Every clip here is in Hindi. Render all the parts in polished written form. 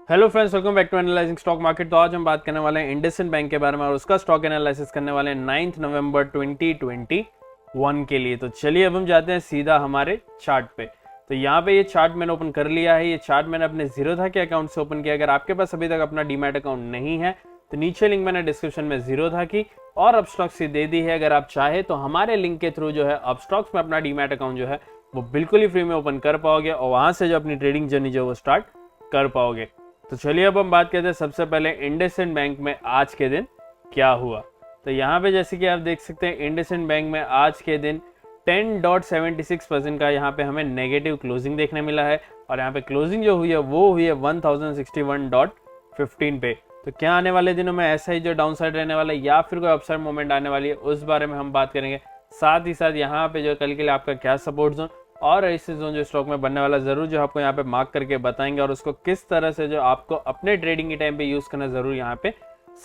Hello friends, welcome back to analysing stock market. तो आज हम बात करने वाले हैं इंडसइंड बैंक के बारे में और उसका स्टॉक एनालिसिस करने वाले हैं 9 नवंबर 2021 के लिए। तो चलिए अब हम जाते हैं सीधा हमारे चार्ट पे। तो यहाँ पे ये चार्ट मैंने ओपन कर लिया है। ये चार्ट मैंने अपने जीरोधा के अकाउंट से ओपन किया। अगर आपके पास अभी तक अपना डीमैट अकाउंट नहीं है तो नीचे लिंक मैंने डिस्क्रिप्शन में जीरोधा की और अपस्टॉक्स की दे दी है। अगर आप चाहे तो हमारे लिंक के थ्रू जो है अपस्टॉक्स में अपना डीमैट अकाउंट जो है वो बिल्कुल ही फ्री में ओपन कर पाओगे और वहां से जो अपनी ट्रेडिंग जर्नी जो है वो स्टार्ट कर पाओगे। तो चलिए अब हम बात करते हैं सबसे पहले इंडसइंड बैंक में आज के दिन क्या हुआ। तो यहाँ पे जैसे कि आप देख सकते हैं इंडसइंड बैंक में आज के दिन 10.76% का यहाँ पे हमें नेगेटिव क्लोजिंग देखने मिला है और यहाँ पे क्लोजिंग जो हुई है वो हुई है 1061.15 पे। तो क्या आने वाले दिनों में ऐसा ही जो डाउन साइड रहने वाला है या फिर कोई अपसाइड मूवमेंट आने वाली है उस बारे में हम बात करेंगे। साथ ही साथ यहाँ पे जो कल के लिए आपका क्या सपोर्ट जोन और ऐसे जोन जो स्टॉक में बनने वाला जरूर जो आपको यहाँ पे मार्क करके बताएंगे और उसको किस तरह से जो आपको अपने ट्रेडिंग के टाइम पे यूज करना जरूर यहाँ पे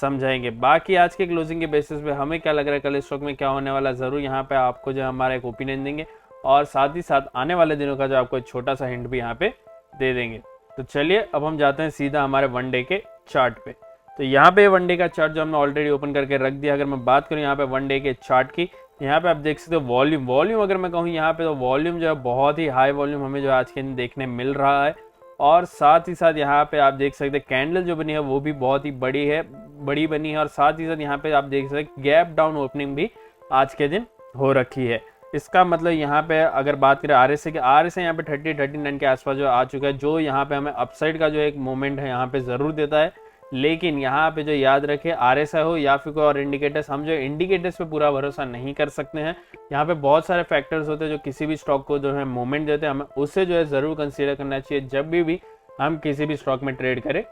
समझाएंगे। बाकी आज के क्लोजिंग के बेसिस पे हमें क्या लग रहा है कल स्टॉक में क्या होने वाला जरूर यहाँ पे आपको जो हमारा एक ओपिनियन देंगे और साथ ही साथ आने वाले दिनों का जो आपको एक छोटा सा हिंट भी यहाँ पे दे देंगे। तो चलिए अब हम जाते हैं सीधा हमारे वनडे के चार्ट पे। तो यहाँ पे वनडे का चार्ट जो हमने ऑलरेडी ओपन करके रख दिया। अगर मैं बात करूँ यहाँ पे वनडे के चार्ट की, यहाँ पे आप देख सकते हो वॉल्यूम अगर मैं कहूँ यहाँ पे तो वॉल्यूम जो है बहुत ही हाई वॉल्यूम हमें जो आज के दिन देखने मिल रहा है और साथ ही साथ यहाँ पे आप देख सकते हैं कैंडल जो बनी है वो भी बहुत ही बड़ी बनी है और साथ ही साथ यहाँ पे आप देख सकते हैं गैप डाउन ओपनिंग भी आज के दिन हो रखी है। इसका मतलब यहाँ पे अगर बात करें आरएसए की, आरएसए यहाँ पे 30-39 के आसपास जो आ चुका है, जो यहाँ पे हमें अपसाइड का जो एक मोमेंट है यहाँ पे जरूर देता है। लेकिन यहाँ पे जो याद रखे आरएसआई हो या फिर कोई और इंडिकेटर्स, हम जो इंडिकेटर्स पे पूरा भरोसा नहीं कर सकते हैं। यहाँ पे बहुत सारे फैक्टर्स होते हैं जो किसी भी स्टॉक को जो है मोमेंट देते हैं, हमें उससे जो है जरूर कंसीडर करना चाहिए जब भी हम किसी भी स्टॉक में ट्रेड करें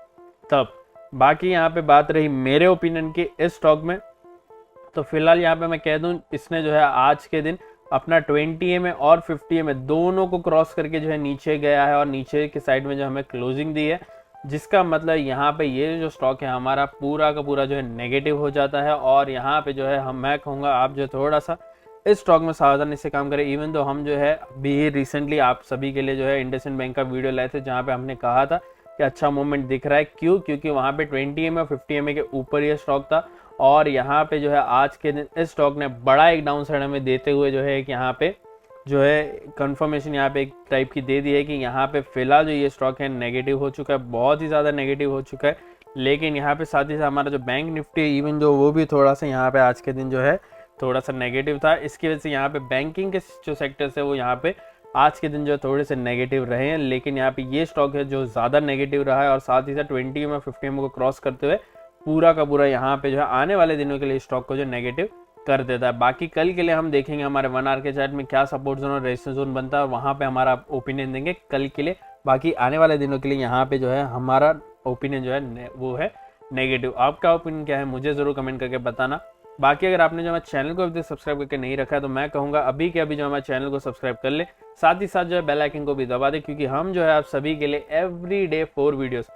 तब। बाकी यहाँ पे बात रही मेरे ओपिनियन की इस स्टॉक में, तो फिलहाल यहाँ पे मैं कह दूं इसने जो है आज के दिन अपना 20 EMA और 50 EMA दोनों को क्रॉस करके जो है नीचे गया है और नीचे की साइड में जो हमें क्लोजिंग दी है, जिसका मतलब यहाँ पे ये जो स्टॉक है हमारा पूरा का पूरा जो है नेगेटिव हो जाता है। और यहाँ पे जो है मैं कहूँगा आप जो थोड़ा सा इस स्टॉक में सावधानी से काम करें। इवन तो हम जो है अभी रिसेंटली आप सभी के लिए जो है इंडसइंड बैंक का वीडियो लाए थे जहाँ पे हमने कहा था कि अच्छा मूवमेंट दिख रहा है। क्यों? क्योंकि वहाँ पे 20 EMA और 50 EMA के ऊपर ये स्टॉक था और यहाँ पे जो है आज के दिन इस स्टॉक ने बड़ा एक डाउन साइड हमें देते हुए जो है एक यहाँ पे जो है कंफर्मेशन यहाँ पे एक टाइप की दे दी है कि यहाँ पे फिलहाल जो ये स्टॉक है नेगेटिव हो चुका है, बहुत ही ज़्यादा नेगेटिव हो चुका है। लेकिन यहाँ पे साथ ही साथ हमारा जो बैंक निफ्टी इवन जो वो भी थोड़ा सा यहाँ पे आज के दिन जो है थोड़ा सा नेगेटिव था। इसकी वजह से यहाँ पे बैंकिंग के जो सेक्टर्स है वो यहाँ पे आज के दिन जो थोड़े से नेगेटिव रहे हैं। लेकिन यहाँ पे ये स्टॉक है जो ज़्यादा नेगेटिव रहा है और साथ ही साथ 20 EMA 50 EMA को क्रॉस करते हुए पूरा का पूरा यहाँ पे जो है आने वाले दिनों के लिए स्टॉक को जो नेगेटिव कर देता है। बाकी कल के लिए हम देखेंगे हमारे 1 आवर के चार्ट में क्या सपोर्ट जोन और रेजिस्टेंस जोन बनता है और वहाँ पे हमारा ओपिनियन देंगे कल के लिए। बाकी आने वाले दिनों के लिए यहाँ पे जो है हमारा ओपिनियन जो है वो है नेगेटिव। आपका ओपिनियन क्या है मुझे ज़रूर कमेंट करके बताना। बाकी अगर आपने जो हमारे चैनल को अभी तक सब्सक्राइब करके नहीं रखा है तो मैं कहूँगा अभी के अभी जो हमारे चैनल को सब्सक्राइब कर ले, साथ ही साथ जो है बेल आइकन को भी दबा दे, क्योंकि हम जो है आप सभी के लिए एवरी डे 4 वीडियोस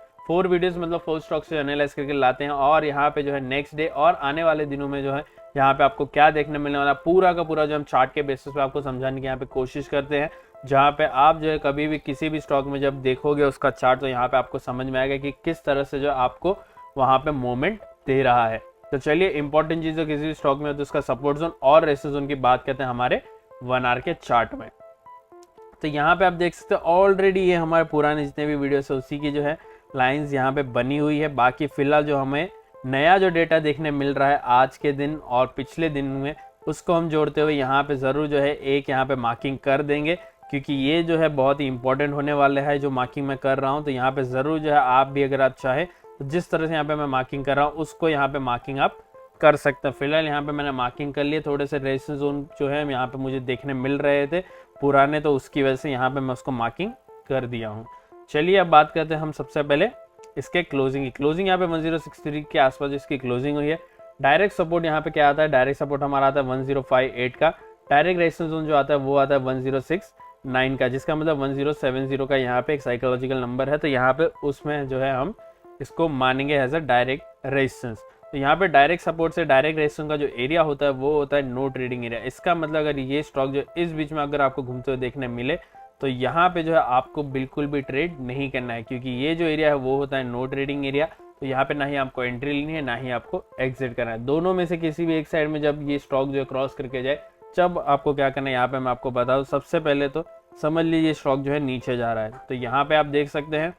मतलब 4 स्टॉक्स से एनालाइज करके लाते हैं। और यहाँ पे जो है नेक्स्ट डे और आने वाले दिनों में जो है यहाँ पे आपको क्या देखने मिलने वाला पूरा का पूरा जो हम चार्ट के बेसिस पे आपको समझाने की यहाँ पे कोशिश करते हैं, जहाँ पे आप जो है कभी भी किसी भी स्टॉक में जब देखोगे उसका चार्ट तो यहाँ पे आपको समझ में आएगा कि किस तरह से जो आपको वहाँ पे मोमेंट दे रहा है। तो चलिए इंपॉर्टेंट चीज़ जो किसी भी स्टॉक में होती है उसका सपोर्ट जोन और रेजिस्टेंस जोन की बात करते हैं हमारे 1 आवर के चार्ट में। तो यहाँ पे आप देख सकते हो ऑलरेडी ये हमारे पुराने जितने भी वीडियोस है उसी की जो है लाइंस यहाँ पे बनी हुई है। बाकी फिलहाल जो हमें नया जो डेटा देखने मिल रहा है आज के दिन और पिछले दिन में उसको हम जोड़ते हुए यहाँ पे ज़रूर जो है एक यहाँ पे मार्किंग कर देंगे, क्योंकि ये जो है बहुत ही इंपॉर्टेंट होने वाले है जो मार्किंग मैं कर रहा हूँ। तो यहाँ पे ज़रूर जो है आप भी अगर आप चाहें तो जिस तरह से यहाँ पे मैं मार्किंग कर रहा हूँ उसको यहाँ पे मार्किंग आप कर सकते हैं। फिलहाल यहाँ पे मैंने मार्किंग कर लिए, थोड़े से रेजिस्टेंस जोन जो है यहाँ पे मुझे देखने मिल रहे थे पुराने, तो उसकी वजह से यहाँ पे मैं उसको मार्किंग कर दिया हूँ। चलिए अब बात करते हैं हम सबसे पहले इसके क्लोजिंग की। क्लोजिंग यहाँ पे 1063 के आसपास इसकी क्लोजिंग हुई है। डायरेक्ट सपोर्ट यहाँ पे क्या आता है, डायरेक्ट सपोर्ट हमारा आता है 1058 का। डायरेक्ट रेजिस्टेंस जोन जो आता है वो आता है 1069 का, जिसका मतलब 1070 का यहाँ पे एक साइकोलॉजिकल नंबर है। तो यहाँ पे उसमें जो है हम इसको मानेंगे एज अ डायरेक्ट रेजिस्टेंस। तो यहाँ पे डायरेक्ट सपोर्ट से डायरेक्ट रेजिस्टेंस का जो एरिया होता है वो होता है नो ट्रेडिंग एरिया। इसका मतलब अगर ये स्टॉक जो इस बीच में अगर आपको घूमते हुए देखने मिले तो यहाँ पे जो है आपको बिल्कुल भी ट्रेड नहीं करना है, क्योंकि ये जो एरिया है वो होता है नो ट्रेडिंग एरिया। तो यहाँ पे ना ही आपको एंट्री लेनी है, ना ही आपको एग्जिट करना है। दोनों में से किसी भी एक साइड में जब ये स्टॉक जो है क्रॉस करके जाए, जब आपको क्या करना है यहाँ पे मैं आपको बता दूँ। सबसे पहले तो समझ लीजिए स्टॉक जो है नीचे जा रहा है, तो यहाँ पे आप देख सकते हैं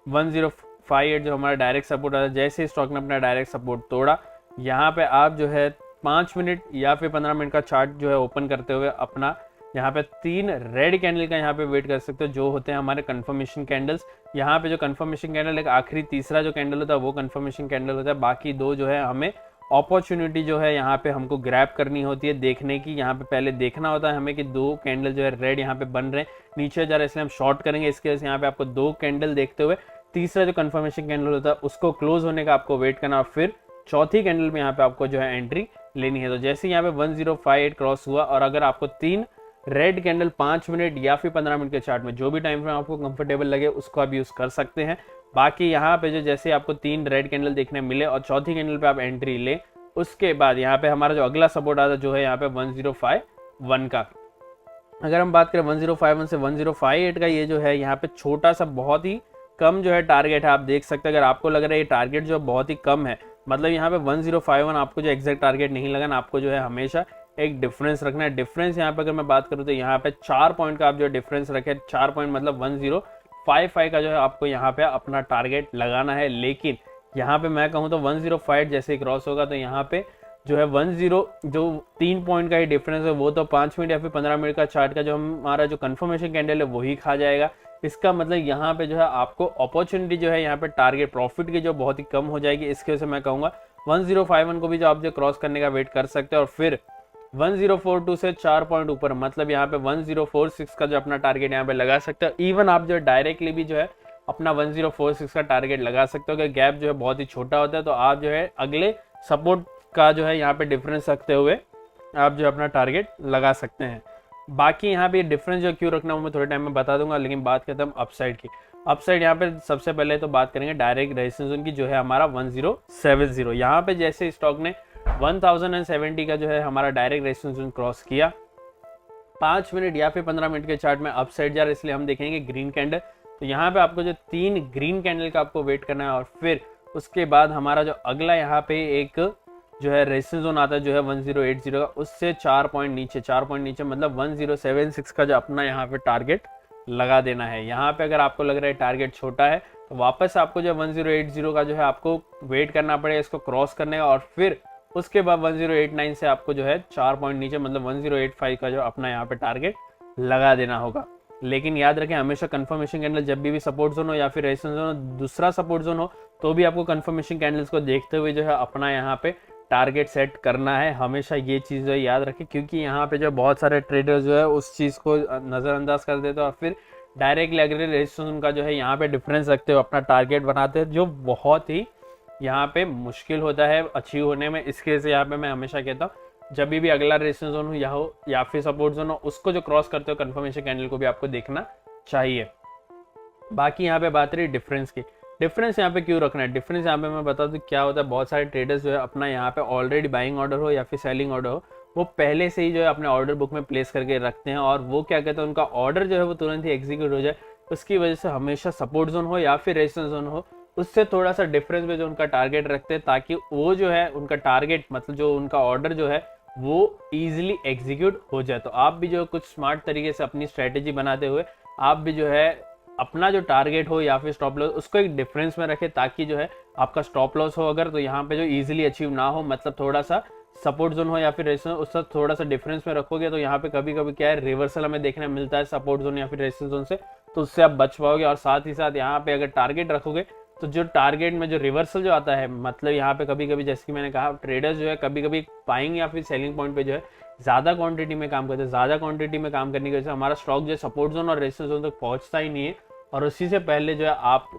1058 जो हमारा डायरेक्ट सपोर्ट आता है। जैसे स्टॉक ने अपना डायरेक्ट सपोर्ट तोड़ा, यहाँ पे आप जो है 5 मिनट या फिर 15 मिनट का चार्ट जो है ओपन करते हुए अपना यहाँ पे 3 रेड कैंडल का यहाँ पे वेट कर सकते हो, जो होते हैं हमारे कंफर्मेशन कैंडल्स। यहाँ पे जो कंफर्मेशन कैंडल एक आखिरी तीसरा जो कैंडल होता है वो कंफर्मेशन कैंडल होता है। बाकी दो जो है हमें अपॉर्चुनिटी जो है यहाँ पे हमको ग्रैब करनी होती है, देखने की। यहाँ पे पहले देखना होता है हमें कि 2 कैंडल जो है रेड यहाँ पे बन रहे हैं, नीचे जा रहे हैं, इसलिए हम शॉर्ट करेंगे। इसके वजह से यहाँ पे आपको 2 कैंडल देखते हुए तीसरा जो कंफर्मेशन कैंडल होता है उसको क्लोज होने का आपको वेट करना, और फिर चौथी कैंडल में यहाँ पे आपको जो है एंट्री लेनी है। तो जैसे यहाँ पे 1058 क्रॉस हुआ, और अगर आपको 3 रेड कैंडल 5 मिनट या फिर 15 मिनट के चार्ट में जो भी टाइम फ्रेम आपको कंफर्टेबल लगे उसको आप यूज कर सकते हैं। बाकी यहाँ पे जो जैसे आपको 3 रेड कैंडल देखने मिले और चौथी कैंडल पे आप एंट्री ले, उसके बाद यहाँ पे हमारा जो अगला सपोर्ट आता है जो है यहाँ पे 1051 का। अगर हम बात करें 1051 से 1058 का, ये जो है यहाँ पे छोटा सा बहुत ही कम जो है टारगेट है। आप देख सकते हैं, अगर आपको लग रहा है ये टारगेट जो बहुत ही कम है, मतलब यहाँ पे 1051 आपको जो एग्जैक्ट टारगेट नहीं लगाना, आपको जो है हमेशा एक डिफरेंस रखना है। डिफरेंस यहाँ पे अगर मैं बात करूँ तो यहाँ पे 4 पॉइंट का आप जो डिफरेंस रखें, 4 पॉइंट मतलब 1055 का जो है आपको यहाँ पे अपना टारगेट लगाना है। लेकिन यहाँ पे मैं कहूँ तो 105 जैसे क्रॉस होगा तो यहाँ पे जो है 10 जो 3 पॉइंट का ही डिफरेंस है वो तो 5 मिनट या फिर 15 मिनट का चार्ट का जो हमारा जो कंफर्मेशन कैंडल है वही खा जाएगा। इसका मतलब यहाँ पे जो है आपको अपॉर्चुनिटी जो है यहाँ पे टारगेट प्रॉफिट की जो बहुत ही कम हो जाएगी। इसके वजह से मैं कहूँगा 1051 को भी जो आप जो क्रॉस करने का वेट कर सकते हैं, और फिर 1042 से 4 पॉइंट ऊपर मतलब यहाँ पे 1046 का जो अपना टारगेट यहाँ पे लगा सकते हो। इवन आप जो डायरेक्टली भी जो है अपना 1046 का टारगेट लगा सकते हो। अगर गैप जो है बहुत ही छोटा होता है तो आप जो है अगले सपोर्ट का जो है यहाँ पे डिफरेंस रखते हुए आप जो अपना टारगेट लगा सकते हैं। बाकी यहाँ पे डिफरेंस जो क्यों रखना है वो मैं थोड़े टाइम में बता दूंगा, लेकिन बात करते हैं हम अपसाइड की। अपसाइड यहाँ पे सबसे पहले तो बात करेंगे डायरेक्ट रेजिस्टेंस जोन की, जो है हमारा 1070। यहाँ पे जैसे स्टॉक ने 1070 का जो है हमारा डायरेक्ट रेजिस्टेंस जोन क्रॉस किया, 5 मिनट या फिर 15 मिनट के चार्ट में अपसाइड जा रहा है, इसलिए हम देखेंगे ग्रीन कैंडल। तो यहाँ पे आपको जो 3 ग्रीन कैंडल का आपको वेट करना है, और फिर उसके बाद हमारा जो अगला यहाँ पे एक जो है रेजिस्टेंस जोन आता है जो है 1080 का, उससे 4 पॉइंट नीचे मतलब 1076 का जो अपना यहाँ पे टारगेट लगा देना है। यहाँ पे अगर आपको लग रहा है टारगेट छोटा है तो वापस आपको जो 1080 का जो है आपको वेट करना पड़ेगा इसको क्रॉस करने का, और फिर उसके बाद 1089 से आपको जो है 4 पॉइंट नीचे मतलब 1085 का जो अपना यहाँ पे टारगेट लगा देना होगा। लेकिन याद रखें हमेशा कंफर्मेशन कैंडल जब भी सपोर्ट जोन हो या फिर रेजिस्टेंस जोन हो, दूसरा सपोर्ट जोन हो, तो भी आपको कंफर्मेशन कैंडल्स को देखते हुए जो है अपना यहाँ पे टारगेट सेट करना है। हमेशा ये चीज़ जो है याद रखें, क्योंकि यहाँ पे जो बहुत सारे ट्रेडर जो है उस चीज़ को नज़रअंदाज कर देते हैं और फिर डायरेक्टली अगले रेजिस्टेंस का जो है यहाँ पे डिफरेंस रखते हुए अपना टारगेट बनाते हैं, जो बहुत ही यहाँ पे मुश्किल होता है अचीव होने में। इसके वजह से यहाँ पे मैं हमेशा कहता हूँ जब भी अगला रेजिस्टेंस जोन हो या फिर सपोर्ट जोन हो, उसको जो क्रॉस करते हो कंफर्मेशन कैंडल को भी आपको देखना चाहिए। बाकी यहाँ पे बात रही डिफरेंस की, डिफरेंस यहाँ पे क्यों रखना है। डिफरेंस यहाँ पे मैं बता दूँ क्या होता है, बहुत सारे ट्रेडर्स जो है अपना यहाँ पे ऑलरेडी बाइंग ऑर्डर हो या फिर सेलिंग ऑर्डर हो, वो पहले से ही जो है अपने ऑर्डर बुक में प्लेस करके रखते हैं, और वो क्या कहते हैं उनका ऑर्डर जो है वो तुरंत ही एग्जीक्यूट हो जाए। उसकी वजह से हमेशा सपोर्ट जोन हो या फिर रेजिस्टेंस जोन हो, उससे थोड़ा सा डिफरेंस में जो उनका टारगेट रखते हैं, ताकि वो जो है उनका टारगेट मतलब जो उनका ऑर्डर जो है वो ईजिली एग्जीक्यूट हो जाए। तो आप भी जो कुछ स्मार्ट तरीके से अपनी स्ट्रेटेजी बनाते हुए आप भी जो है अपना जो टारगेट हो या फिर स्टॉप लॉस उसको एक डिफरेंस में रखें, ताकि जो है आपका स्टॉप लॉस हो अगर तो यहाँ पे जो इजीली अचीव ना हो, मतलब थोड़ा सा सपोर्ट जोन हो या फिर रेजिस्टेंस उससे थोड़ा सा डिफरेंस में रखोगे तो यहाँ पे कभी कभी क्या है रिवर्सल हमें देखने मिलता है सपोर्ट जोन या फिर रेजिस्टेंस जोन से, तो उससे आप बच पाओगे। और साथ ही साथ यहाँ पे अगर टारगेट रखोगे तो जो टारगेट में जो रिवर्सल जो आता है, मतलब यहाँ पे कभी कभी जैसे कि मैंने कहा ट्रेडर्स जो है कभी कभी बाइंग या फिर सेलिंग पॉइंट पे जो है ज़्यादा क्वांटिटी में काम करते हैं। ज़्यादा क्वांटिटी में काम करने की वजह से हमारा स्टॉक जो है सपोर्ट जोन और रेजिस्टेंस जोन तक पहुँचता ही नहीं है, और उसी से पहले जो है आप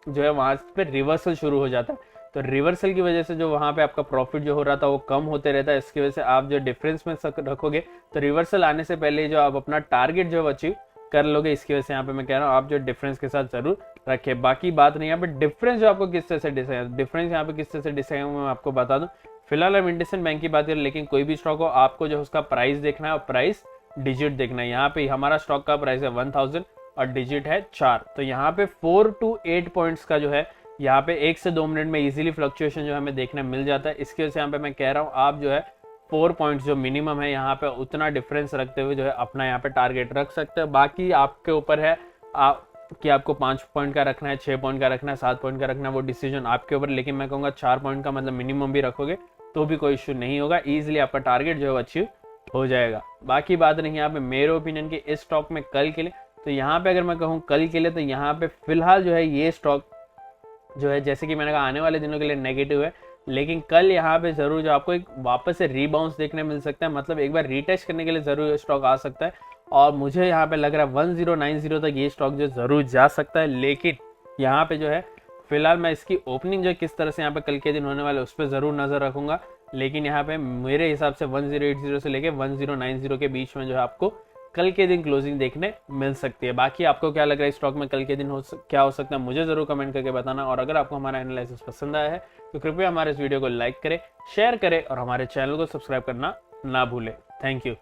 जो है वहाँ पे रिवर्सल शुरू हो जाता है। तो रिवर्सल की वजह से जो वहाँ पे आपका प्रॉफिट जो हो रहा था वो कम होते रहता है। इसकी वजह से आप जो डिफरेंस में रखोगे तो रिवर्सल आने से पहले जो आप अपना टारगेट जो है अचीव कर लोगे। इसकी वजह से यहाँ पे मैं कह रहा हूँ आप जो डिफरेंस के साथ जरूर रखें। बाकी बात नहीं, यहाँ पे डिफरेंस जो आपको किस तरह से डिसाइड, डिफरेंस यहाँ पे किस तरह से डिसाइड मैं आपको बता दूँ। फिलहाल हम इंडसिंड बैंक की बात करें, लेकिन कोई भी स्टॉक हो आपको जो उसका प्राइस देखना है और प्राइस डिजिट देखना है। यहाँ पे हमारा स्टॉक का प्राइस है 1000 और डिजिट है 4। तो यहाँ पे 4 to 8 पॉइंट्स का जो है यहाँ पे 1 से 2 मिनट में इजीली फ्लक्चुएशन जो हमें देखने मिल जाता है। इसकी वजह से यहाँ पे मैं कह रहा हूँ आप जो है 4 पॉइंट्स जो मिनिमम है यहाँ पे उतना डिफरेंस रखते हुए जो है अपना यहाँ पे टारगेट रख सकते हैं। बाकी आपके ऊपर है कि आपको 5 पॉइंट का रखना है, 6 पॉइंट का रखना है, 7 पॉइंट का रखना है, वो डिसीजन आपके ऊपर। लेकिन मैं कहूँगा 4 पॉइंट का मतलब मिनिमम भी रखोगे तो भी कोई इश्यू नहीं होगा, ईजिली आपका टारगेट जो है अचीव हो जाएगा। बाकी बात नहीं यहाँ पे मेरे ओपिनियन की इस स्टॉक में कल के लिए, तो यहाँ पे अगर मैं कहूँ कल के लिए तो यहाँ पे फिलहाल जो है ये स्टॉक जो है जैसे कि मैंने कहा आने वाले दिनों के लिए नेगेटिव है, लेकिन कल यहाँ पे जरूर जो आपको एक वापस से रीबाउंस देखने मिल सकता है, मतलब एक बार रीटेस्ट करने के लिए जरूर स्टॉक आ सकता है। और मुझे यहाँ पे लग रहा है 1090 तक ये स्टॉक जो जरूर जा सकता है। लेकिन यहाँ पे जो है फिलहाल मैं इसकी ओपनिंग जो किस तरह से यहाँ पे कल के दिन होने वाले उस पर जरूर नजर रखूंगा। लेकिन यहाँ पे मेरे हिसाब से 1080 से लेके 1090 के बीच में जो है आपको कल के दिन क्लोजिंग देखने मिल सकती है। बाकी आपको क्या लग रहा है स्टॉक में कल के दिन क्या हो सकता है, मुझे जरूर कमेंट करके बताना। और अगर आपको हमारा एनालिसिस पसंद आया है तो कृपया हमारे इस वीडियो को लाइक करें, शेयर करें और हमारे चैनल को सब्सक्राइब करना ना भूलें। Thank you.